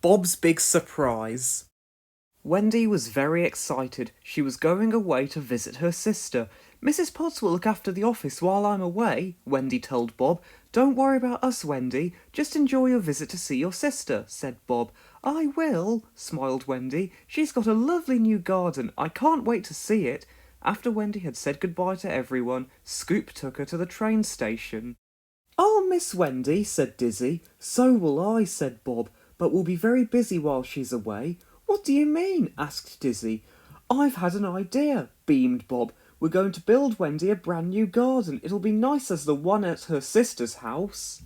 Bob's big surprise. Wendy was very excited. She was going away to visit her sister. Mrs. Potts will look after the office while I'm away, Wendy told Bob. Don't worry about us, Wendy. Just enjoy your visit to see your sister, said Bob. I will, smiled Wendy. She's got a lovely new garden. I can't wait to see it. After Wendy had said goodbye to everyone, Scoop took her to the train station. I'll miss Wendy, said Dizzy. So will I, said Bob, but we'll be very busy while she's away. What do you mean? Asked Dizzy. I've had an idea, beamed Bob. We're going to build Wendy a brand new garden. It'll be nice as the one at her sister's house.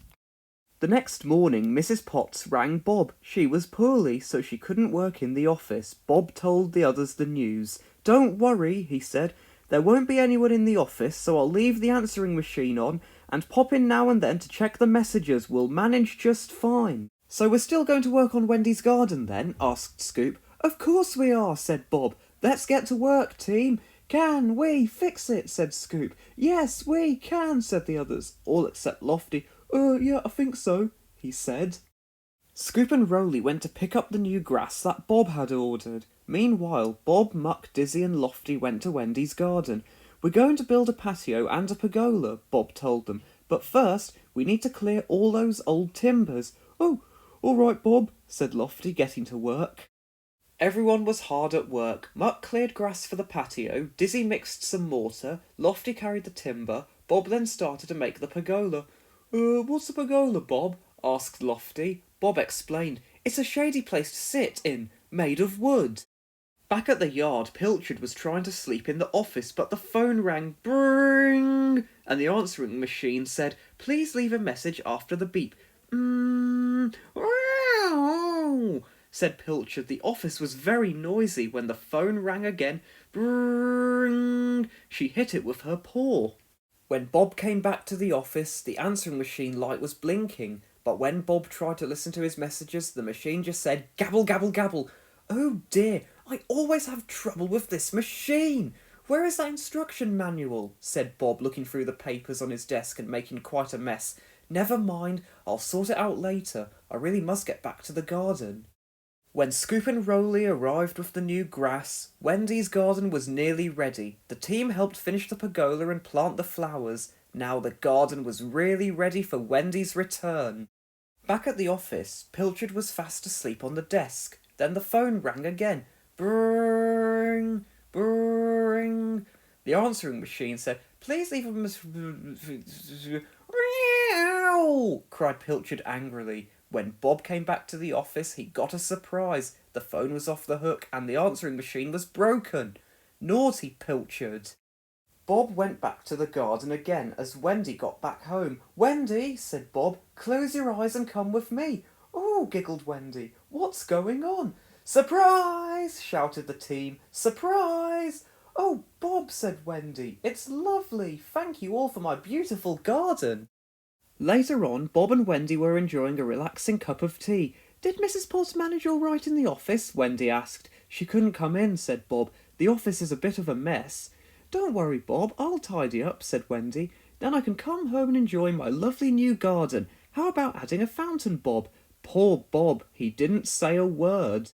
The next morning, Mrs. Potts rang Bob. She was poorly, so she couldn't work in the office. Bob told the others the news. Don't worry, he said. There won't be anyone in the office, so I'll leave the answering machine on and pop in now and then to check the messages. We'll manage just fine. So we're still going to work on Wendy's garden then? Asked Scoop. Of course we are, said Bob. Let's get to work, team. Can we fix it? Said Scoop. Yes, we can, said the others, all except Lofty. Yeah, I think so, he said. Scoop and Roly went to pick up the new grass that Bob had ordered. Meanwhile, Bob, Muck, Dizzy and Lofty went to Wendy's garden. We're going to build a patio and a pergola, Bob told them. But first, we need to clear all those old timbers. Oh, all right, Bob, said Lofty, getting to work. Everyone was hard at work. Muck cleared grass for the patio, Dizzy mixed some mortar, Lofty carried the timber, Bob then started to make the pergola. What's a pergola, Bob? Asked Lofty. Bob explained. It's a shady place to sit in, made of wood. Back at the yard, Pilchard was trying to sleep in the office, but the phone rang. Bring! And the answering machine said, please leave a message after the beep. Said Pilchard. The office was very noisy. When the phone rang again, bring! She hit it with her paw. When Bob came back to the office, the answering machine light was blinking, but when Bob tried to listen to his messages, the machine just said, gabble, gabble, gabble. Oh dear, I always have trouble with this machine. Where is that instruction manual? Said Bob, looking through the papers on his desk and making quite a mess. Never mind, I'll sort it out later. I really must get back to the garden. When Scoop and Roly arrived with the new grass, Wendy's garden was nearly ready. The team helped finish the pergola and plant the flowers. Now the garden was really ready for Wendy's return. Back at the office, Pilchard was fast asleep on the desk. Then the phone rang again. Bring, bring. The answering machine said, please leave a cried Pilchard angrily. When Bob came back to the office, he got a surprise. The phone was off the hook and the answering machine was broken. Naughty Pilchard. Bob went back to the garden again as Wendy got back home. Wendy, said Bob, close your eyes and come with me. Oh, giggled Wendy, what's going on? Surprise, shouted the team. Surprise! Oh, Bob, said Wendy, it's lovely. Thank you all for my beautiful garden. Later on, Bob and Wendy were enjoying a relaxing cup of tea. Did Mrs. Potts manage all right in the office? Wendy asked. She couldn't come in, said Bob. The office is a bit of a mess. Don't worry, Bob, I'll tidy up, said Wendy. Then I can come home and enjoy my lovely new garden. How about adding a fountain, Bob? Poor Bob, he didn't say a word.